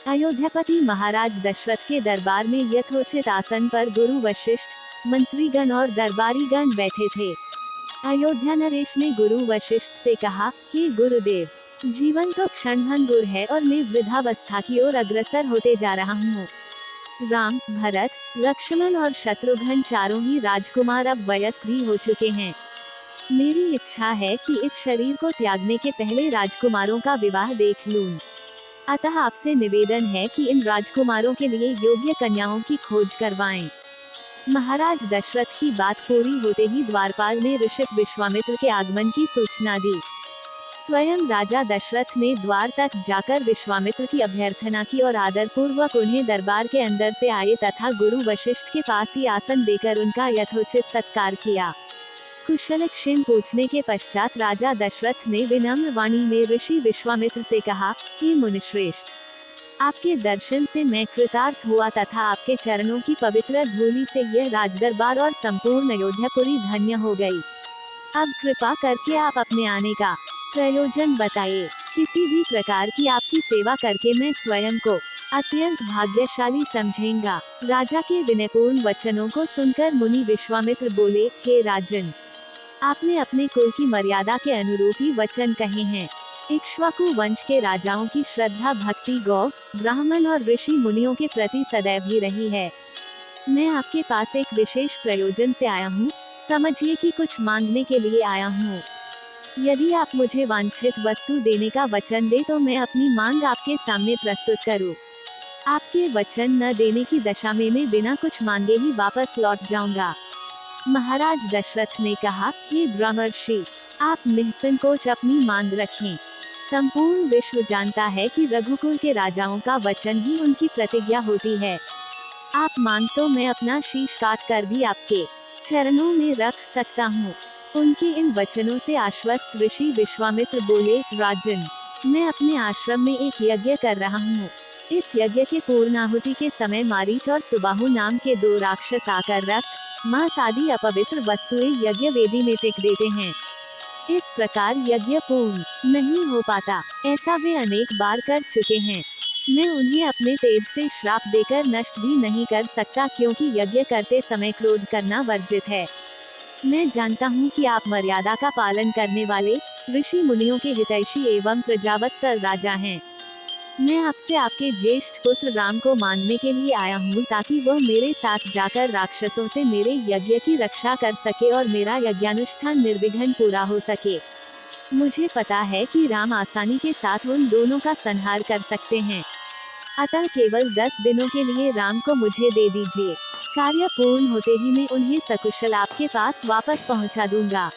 अयोध्यापति महाराज दशरथ के दरबार में यथोचित आसन पर गुरु वशिष्ठ, मंत्रीगण और दरबारीगण बैठे थे। अयोध्या नरेश ने गुरु वशिष्ठ से कहा, हे गुरुदेव, जीवन तो क्षणभंगुर है और मैं वृद्धावस्था की ओर अग्रसर होते जा रहा हूँ। राम, भरत, लक्ष्मण और शत्रुघ्न चारों ही राजकुमार अब वयस्क भी हो चुके हैं। मेरी इच्छा है कि इस शरीर को त्यागने के पहले राजकुमारों का विवाह देख लूं। अतः आपसे निवेदन है कि इन राजकुमारों के लिए योग्य कन्याओं की खोज करवाएं। महाराज दशरथ की बात पूरी होते ही द्वारपाल ने ऋषि विश्वामित्र के आगमन की सूचना दी। स्वयं राजा दशरथ ने द्वार तक जाकर विश्वामित्र की अभ्यर्थना की और आदरपूर्वक उन्हें दरबार के अंदर से आए तथा गुरु वशिष्ठ के पास ही आसन देकर उनका यथोचित सत्कार किया। कुशल क्षेम पूछने के पश्चात राजा दशरथ ने विनम्र वाणी में ऋषि विश्वामित्र से कहा, हे मुनिश्रेष्ठ, आपके दर्शन से मैं कृतार्थ हुआ तथा आपके चरणों की पवित्र धूलि से यह राजदरबार और संपूर्ण अयोध्यापुरी धन्य हो गई। अब कृपा करके आप अपने आने का प्रयोजन बताइए। किसी भी प्रकार की आपकी सेवा करके मैं स्वयं को अत्यंत भाग्यशाली समझेंगा। राजा के विनयपूर्ण वचनों को सुनकर मुनि विश्वामित्र बोले, हे राजन, आपने अपने कुल की मर्यादा के अनुरूप ही वचन कहे हैं। इक्ष्वाकु वंश के राजाओं की श्रद्धा भक्ति गौ, ब्राह्मण और ऋषि मुनियों के प्रति सदैव ही रही है। मैं आपके पास एक विशेष प्रयोजन से आया हूँ। समझिए कि कुछ मांगने के लिए आया हूँ। यदि आप मुझे वांछित वस्तु देने का वचन दे तो मैं अपनी मांग आपके सामने प्रस्तुत करूँ। आपके वचन न देने की दशा में मैं बिना कुछ मांगे ही वापस लौट जाऊंगा। महाराज दशरथ ने कहा, हे ब्रह्मर्षि, आप निसंकोच अपनी मांग रखें। संपूर्ण विश्व जानता है कि रघुकुल के राजाओं का वचन ही उनकी प्रतिज्ञा होती है। आप मांग तो मैं अपना शीश काट कर भी आपके चरणों में रख सकता हूँ। उनके इन वचनों से आश्वस्त ऋषि विश्वामित्र बोले, राजन, मैं अपने आश्रम में एक यज्ञ कर रहा हूँ। इस यज्ञ के पूर्णाहुति के समय मारीच और सुबाहु नाम के दो राक्षस आकर रक्त, मांस आदि अपवित्र वस्तुएं यज्ञ वेदी में फेंक देते हैं। इस प्रकार यज्ञ पूर्ण नहीं हो पाता। ऐसा वे अनेक बार कर चुके हैं। मैं उन्हें अपने तेज से श्राप देकर नष्ट भी नहीं कर सकता, क्योंकि यज्ञ करते समय क्रोध करना वर्जित है। मैं जानता हूँ कि आप मर्यादा का पालन करने वाले ऋषि मुनियों के हितैषी एवं प्रजावत्सल राजा हैं। मैं आपसे आपके ज्येष्ठ पुत्र राम को मांगने के लिए आया हूँ, ताकि वह मेरे साथ जाकर राक्षसों से मेरे यज्ञ की रक्षा कर सके और मेरा यज्ञानुष्ठान निर्विघ्न पूरा हो सके। मुझे पता है कि राम आसानी के साथ उन दोनों का संहार कर सकते हैं। अतः केवल 10 दिनों के लिए राम को मुझे दे दीजिए। कार्य पूर्ण होते ही मैं उन्हें सकुशल आपके पास वापस पहुंचा दूंगा।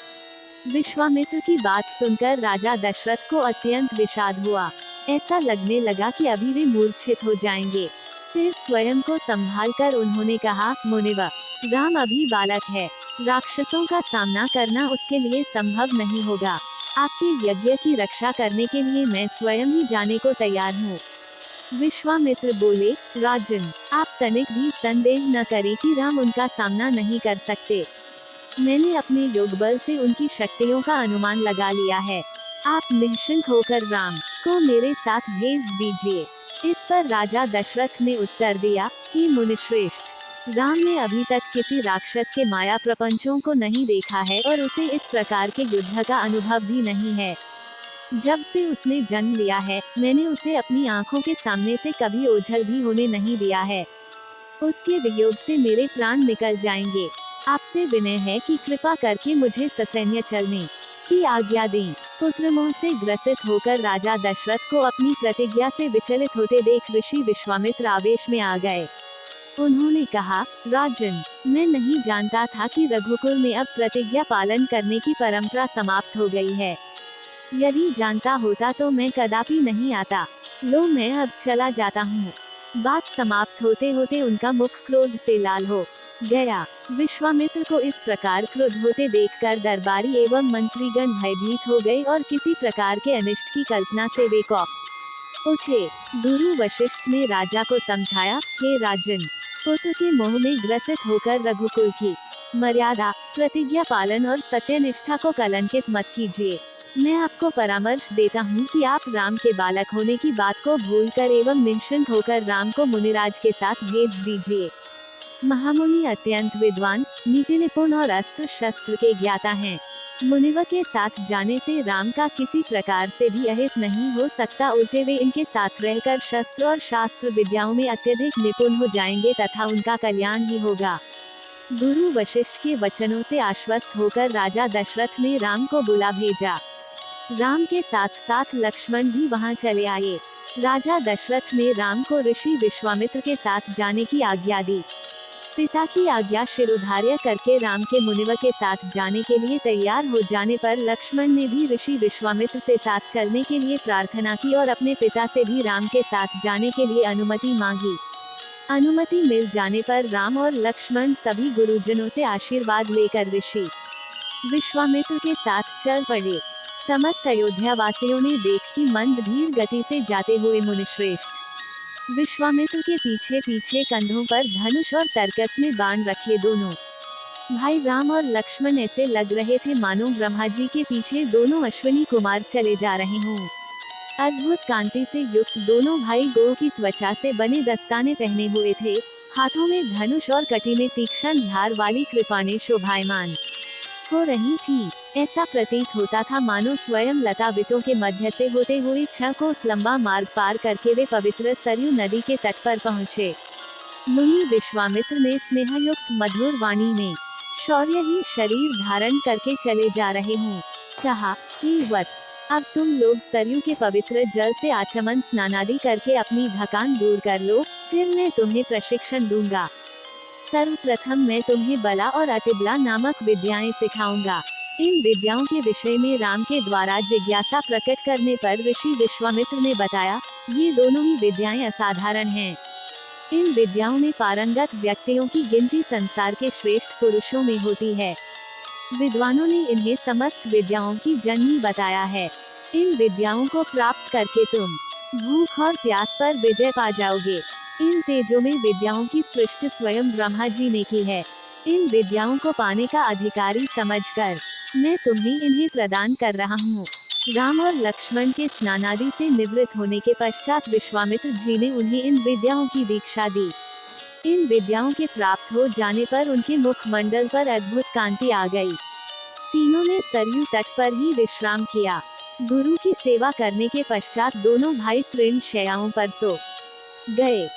विश्वामित्र की बात सुनकर राजा दशरथ को अत्यंत विषाद हुआ। ऐसा लगने लगा कि अभी वे मूर्छित हो जाएंगे। फिर स्वयं को संभालकर उन्होंने कहा, मुनिवर, राम अभी बालक है। राक्षसों का सामना करना उसके लिए संभव नहीं होगा। आपके यज्ञ की रक्षा करने के लिए मैं स्वयं ही जाने को तैयार हूँ। विश्वामित्र बोले, राजन, आप तनिक भी संदेह न करें कि राम उनका सामना नहीं कर सकते। मैंने अपने योग बल से उनकी शक्तियों का अनुमान लगा लिया है। आप निश्चिंत होकर राम को मेरे साथ भेज दीजिए। इस पर राजा दशरथ ने उत्तर दिया, कि मुनिश्रेष्ठ, राम ने अभी तक किसी राक्षस के माया प्रपंचों को नहीं देखा है और उसे इस प्रकार के युद्ध का अनुभव भी नहीं है। जब से उसने जन्म लिया है, मैंने उसे अपनी आंखों के सामने से कभी ओझल भी होने नहीं दिया है। उसके वियोग से मेरे प्राण निकल जाएंगे। आपसे विनय है कि कृपा करके मुझे ससैन्य चलने की आज्ञा दें। पुत्र मोह से ग्रसित होकर राजा दशरथ को अपनी प्रतिज्ञा से विचलित होते देख ऋषि विश्वामित्र आवेश में आ गए। उन्होंने कहा, राजन, मैं नहीं जानता था कि रघुकुल में अब प्रतिज्ञा पालन करने की परंपरा समाप्त हो गई है। यदि जानता होता तो मैं कदापि नहीं आता। लो, मैं अब चला जाता हूँ। बात समाप्त होते होते उनका मुख क्रोध से लाल हो गया। विश्वामित्र को इस प्रकार क्रोध होते देखकर दरबारी एवं मंत्रीगण भयभीत हो गए और किसी प्रकार के अनिष्ट की कल्पना से वे कौप उठे। गुरु वशिष्ठ ने राजा को समझाया, हे राजन, पुत्र के मोह में ग्रसित होकर रघुकुल की मर्यादा, प्रतिज्ञा पालन और सत्यनिष्ठा को कलंकित मत कीजिए। मैं आपको परामर्श देता हूँ कि आप राम के बालक होने की बात को भूलकर एवं निश्चिंत होकर राम को मुनिराज के साथ भेज दीजिए। महामुनि अत्यंत विद्वान, नीति निपुण और अस्त्र शस्त्र के ज्ञाता हैं। मुनिवर के साथ जाने से राम का किसी प्रकार से भी अहित नहीं हो सकता, उल्टे वे इनके साथ रहकर शस्त्र और शास्त्र विद्याओं में अत्यधिक निपुण हो जाएंगे तथा उनका कल्याण ही होगा। गुरु वशिष्ठ के वचनों से आश्वस्त होकर राजा दशरथ ने राम को बुला भेजा। राम के साथ साथ लक्ष्मण भी वहां चले आए। राजा दशरथ ने राम को ऋषि विश्वामित्र के साथ जाने की आज्ञा दी। पिता की आज्ञा शिरोधार्य करके राम के मुनिवर के साथ जाने के लिए तैयार हो जाने पर लक्ष्मण ने भी ऋषि विश्वामित्र से साथ चलने के लिए प्रार्थना की और अपने पिता से भी राम के साथ जाने के लिए अनुमति मांगी। अनुमति मिल जाने पर राम और लक्ष्मण सभी गुरुजनों से आशीर्वाद लेकर ऋषि विश्वामित्र के साथ चल पड़े। समस्त अयोध्या वासियों ने देख कि मंद धीर गति से जाते हुए मुनिश्रेष्ठ विश्वामित्र के पीछे पीछे कंधों पर धनुष और तरकस में बाण रखे दोनों भाई राम और लक्ष्मण ऐसे लग रहे थे मानो ब्रह्मा जी के पीछे दोनों अश्विनी कुमार चले जा रहे हों। अद्भुत कांति से युक्त दोनों भाई गौ की त्वचा से बने दस्ताने पहने हुए थे। हाथों में धनुष और कटी में तीक्ष्ण धार वाली कृपाणें शोभायमान हो रही थी। ऐसा प्रतीत होता था मानो स्वयं लतावितों के मध्य से होते हुए 6 कोस लंबा मार्ग पार करके वे पवित्र सरयू नदी के तट पर पहुँचे। मुनि विश्वामित्र ने स्नेहयुक्त मधुर वाणी में शौर्य ही शरीर धारण करके चले जा रहे हों कहा, हे वत्स, अब तुम लोग सरयू के पवित्र जल से आचमन स्नानादि करके अपनी थकान दूर कर लो, फिर मैं तुम्हें प्रशिक्षण दूंगा। सर्वप्रथम मैं तुम्हें बला और अतिबला नामक विद्याएं सिखाऊंगा। इन विद्याओं के विषय में राम के द्वारा जिज्ञासा प्रकट करने पर ऋषि विश्वामित्र ने बताया, ये दोनों ही विद्याएं असाधारण हैं। इन विद्याओं में पारंगत व्यक्तियों की गिनती संसार के श्रेष्ठ पुरुषों में होती है। विद्वानों ने इन्हें समस्त विद्याओं की जननी बताया है। इन विद्याओं को प्राप्त करके तुम भूख और प्यास पर विजय पा जाओगे। इन तेजों में विद्याओं की सृष्टि स्वयं ब्रह्मा जी ने की है। इन विद्याओं को पाने का अधिकारी समझकर मैं तुम्हें इन्हें प्रदान कर रहा हूँ। राम और लक्ष्मण के स्नानादि से निवृत्त होने के पश्चात विश्वामित्र जी ने उन्हें इन विद्याओं की दीक्षा दी। इन विद्याओं के प्राप्त हो जाने पर उनके मुखमंडल पर अद्भुत कांति आ गई। तीनों ने सरयू तट पर ही विश्राम किया। गुरु की सेवा करने के पश्चात दोनों भाई तृण शैयाओं पर सो गए।